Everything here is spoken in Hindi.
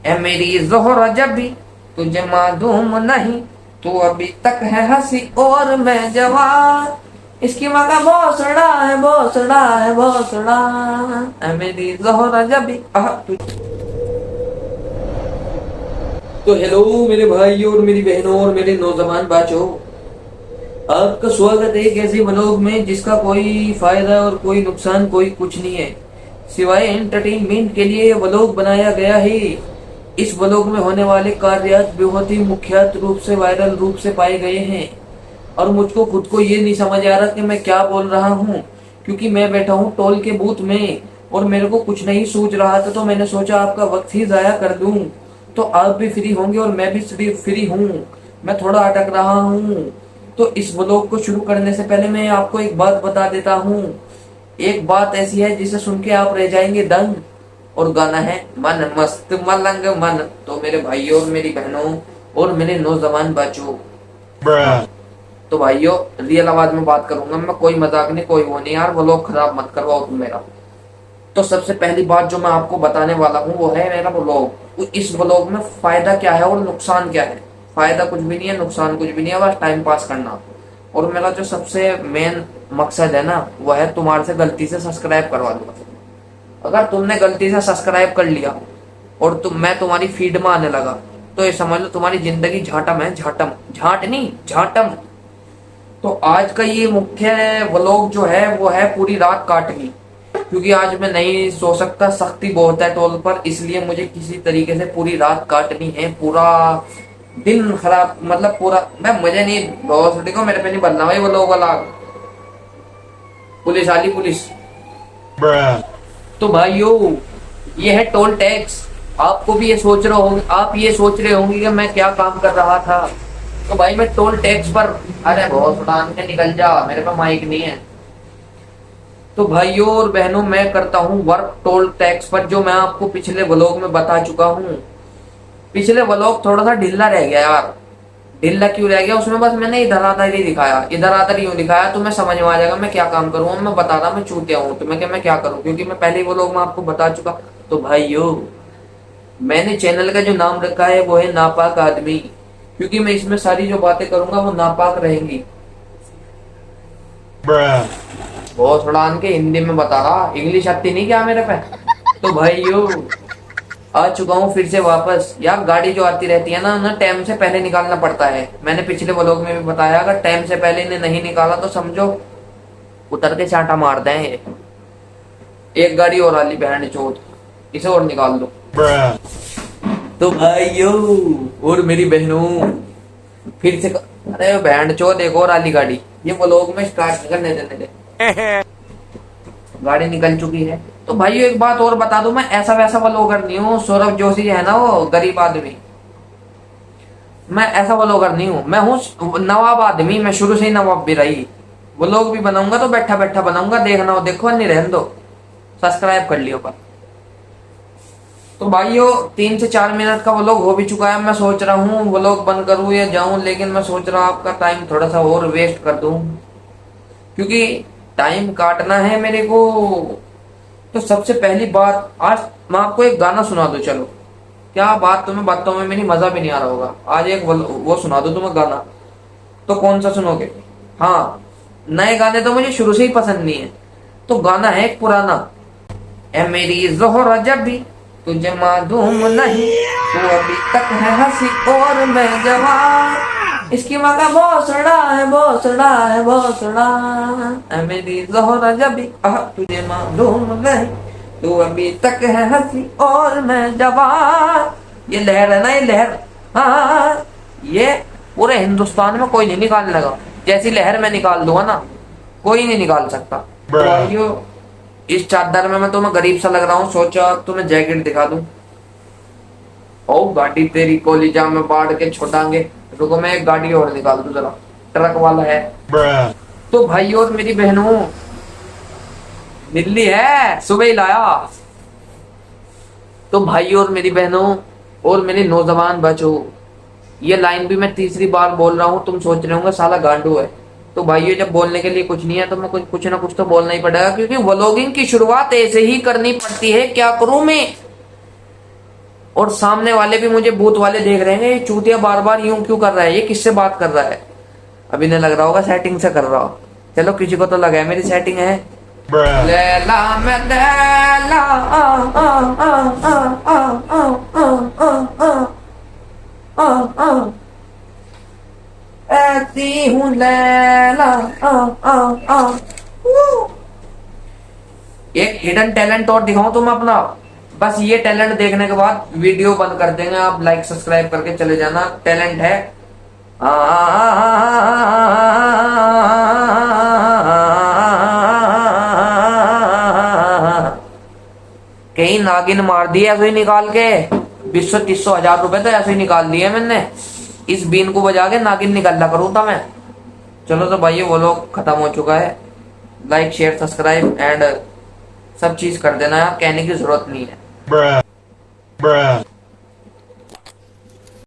ए मेरी ज़ोहरा जब भी तुझे मालूम नहीं, तू अभी तक है हंसी और मैं जवान। इसकी माँ का भोसड़ा है, भोसड़ा है, भोसड़ा। ए मेरी ज़ोहरा जब भी तो हेलो मेरे भाइयों और मेरी बहनों और मेरे नौजवान बच्चों, आपका स्वागत है एक ऐसे व्लॉग में जिसका कोई फायदा और कोई नुकसान कोई कुछ नहीं है, सिवाय एंटरटेनमेंट के लिए ये व्लॉग बनाया गया है। इस व्लॉग में होने वाले कार्यात बहुत ही मुख्यत रूप से वायरल रूप से पाए गए हैं और मुझको खुद को ये नहीं समझ आ रहा कि मैं क्या बोल रहा हूँ, क्योंकि मैं बैठा हूँ टोल के बूथ में और मेरे को कुछ नहीं सूझ रहा था। तो मैंने सोचा आपका वक्त ही जाया कर दूं, तो आप भी फ्री होंगे और मैं भी फ्री हूँ। मैं थोड़ा अटक रहा हूँ, तो इस व्लॉग को शुरू करने से पहले मैं आपको एक बात बता देता हूँ। एक बात ऐसी है जिसे सुन के आप रह जाएंगे दंग, और गाना है मन मस्त मलंग मन। तो मेरे भाइयों और मेरी बहनों और मेरे नौजवान बच्चों, तो भाइयों रियल आवाज में बात करूंगा मैं, कोई मजाक नहीं, कोई वो नहीं यार, व्लॉग खराब मत करवाओ तुम मेरा। तो सबसे पहली बात जो मैं आपको बताने वाला हूँ वो है मेरा व्लॉग। इस व्लॉग में फायदा क्या है और नुकसान क्या है। फायदा कुछ भी नहीं है, नुकसान कुछ भी नहीं है, बस टाइम पास करना। और मेरा जो सबसे मेन मकसद है ना, वो है तुम्हारे से गलती से सब्सक्राइब करवा दूंगा। अगर तुमने गलती से सब्सक्राइब कर लिया और मैं तुम्हारी फीड में आने लगा, तो ये समझ लो तुम्हारी जिंदगी झाटम है, झाटम, झाट नहीं झाटम। तो आज का ये मुख्य व्लॉग जो है वो है पूरी रात काटनी, क्योंकि आज मैं नहीं सो सकता, सख्ती बहुत है टोल पर, इसलिए मुझे किसी तरीके से पूरी रात काटनी है। पूरा दिन खराब, मतलब पूरा, मैं मुझे नहीं, बहुत देखो मेरे पे नहीं बनना भाई व्लॉग वाला, पुलिस वाली पुलिस। तो भाइयों ये है टोल टैक्स। आपको भी ये सोच रहे होंगे, आप ये सोच रहे होंगे कि मैं क्या काम कर रहा था। तो भाई मैं टोल टैक्स पर, अरे बहुत उड़ान के निकल जा, मेरे पास माइक नहीं है। तो भाइयों और बहनों मैं करता हूँ वर्क टोल टैक्स पर, जो मैं आपको पिछले व्लॉग में बता चुका हूँ। पिछले व्लॉग थोड़ा सा ढीला रह गया यार। ढीला क्यों रह गया, उसमें बस मैंने इधर आधर ही दिखाया, इधर आधर यूं दिखाया, तो मैं समझ में आ जाएगा मैं क्या काम करूँ। मैं बता रहा मैं चूतिया हूँ, तो मैं क्या करूँ, क्योंकि मैं पहले व्लॉग में आपको बता चुका। तो भाइयों मैंने चैनल का जो नाम रखा है वो है नापाक आदमी, क्योंकि मैं इसमें सारी जो बातें करूंगा वो नापाक रहेंगी। बहुत उड़ान के हिंदी में बता रहा, इंग्लिश आती नहीं क्या मेरे पे। तो भाइयों आ चुका हूँ फिर से वापस। यार गाड़ी जो आती रहती है ना टाइम से पहले निकालना पड़ता है। मैंने पिछले व्लॉग में भी बताया, अगर टाइम से पहले इन्हें नहीं निकाला तो समझो उतर के चांटा मार दें ये। एक गाड़ी और आली बहन चोट, इसे और निकाल दो। तो भाइयों और मेरी बहनों फिर से अरे बहन चोट एक और आली गाड़ी, ये व्लॉग में स्टार्ट करने देने दे। गाड़ी निकल चुकी है। तो भाइयों एक बात और बता दूं, मैं ऐसा वैसा व्लॉगर नहीं हूँ। सौरभ जोशी है ना वो गरीब आदमी, मैं ऐसा व्लॉगर नहीं हूँ। मैं हूँ नवाब आदमी, मैं शुरू से ही नवाब भी रही। व्लॉग भी बनाऊंगा तो बैठा बैठा बनाऊंगा, देखना हो देखो, नहीं रहने दो, सब्सक्राइब कर लियो पर। तो भाइयों 3 से 4 मिनट का व्लॉग हो भी चुका है। मैं सोच रहा हूँ व्लॉग बंद करूँ या जाऊं, लेकिन मैं सोच रहा हूँ आपका टाइम थोड़ा सा और वेस्ट कर दूं, क्योंकि टाइम काटना है मेरे को। तो सबसे पहली बात, आज मैं आपको एक गाना सुना दूं। चलो क्या बात, तुम्हें बातों में मेरी मजा भी नहीं आ रहा होगा, आज एक वो सुना दो तुम्हें गाना। तो कौन सा सुनोगे? हाँ, नए गाने तो मुझे शुरू से ही पसंद नहीं है, तो गाना है एक पुराना। ए मेरी ज़ोहरा जब भी तुझे मालूम नहीं, तू अभी तक है हंसी और मैं जवान। इसकी माँ का भोसड़ा है, भोसड़ा है, भोसड़ा। ऐ मेरी ज़ोहरा जब भी तुझे मालूम नहीं, तू अभी तक है हंसी और मैं जवान। ये लहर है ना, ये लहर, हाँ, ये पूरे हिंदुस्तान में कोई नहीं निकालने लगा। जैसी लहर मैं निकाल दूंगा ना, कोई नहीं निकाल सकता। भाइयों इस चादर में मैं तुम्हें गरीब सा लग रहा हूँ, सोचा तुम्हें जैकेट दिखा दूं। ओ गाड़ी तेरी कोलिजा में बाढ़ के छोड़ांगे। रुको मैं एक गाड़ी और निकाल दूं जरा, ट्रक वाला है। तो भाई और मेरी बहनों, दिल्ली है, सुबह ही लाया। तो भाई और मेरी बहनों और मेरे नौजवान बच्चों, ये लाइन भी मैं तीसरी बार बोल रहा हूँ। तुम सोच रहे होंगे साला गांडू है। तो भाइयों जब बोलने के लिए कुछ नहीं है तो मैं कुछ ना कुछ तो बोलना ही पड़ेगा, क्योंकि व्लॉगिंग की शुरुआत ऐसे ही करनी पड़ती है। क्या करूं मैं, और सामने वाले भी मुझे भूत वाले देख रहे हैं, ये चूतिया बार बार यूं क्यों कर रहा है, ये किससे बात कर रहा है। अभी ने लग रहा होगा सेटिंग से कर रहा हो। चलो किसी को तो लगा है मेरी सेटिंग है। लैला मैं लैला आ आ आ आ आ आ आ आ आ आ ऐसी हूँ लैला आ आ आ। एक हिडन टैलेंट और दिखाऊं तुम्हें अपना। बस ये टैलेंट देखने के बाद वीडियो बंद कर देंगे, आप लाइक सब्सक्राइब करके चले जाना। टैलेंट है कहीं नागिन मार दी ऐसे ही निकाल के। 20-30 हजार रुपए तो ऐसे ही निकाल दिए मैंने। इस बीन को बजा के नागिन निकाला करूँ था मैं। चलो तो भाई वो लोग खत्म हो चुका है। लाइक शेयर सब्सक्राइब एंड सब चीज कर देना यार, कहने की जरूरत नहीं है।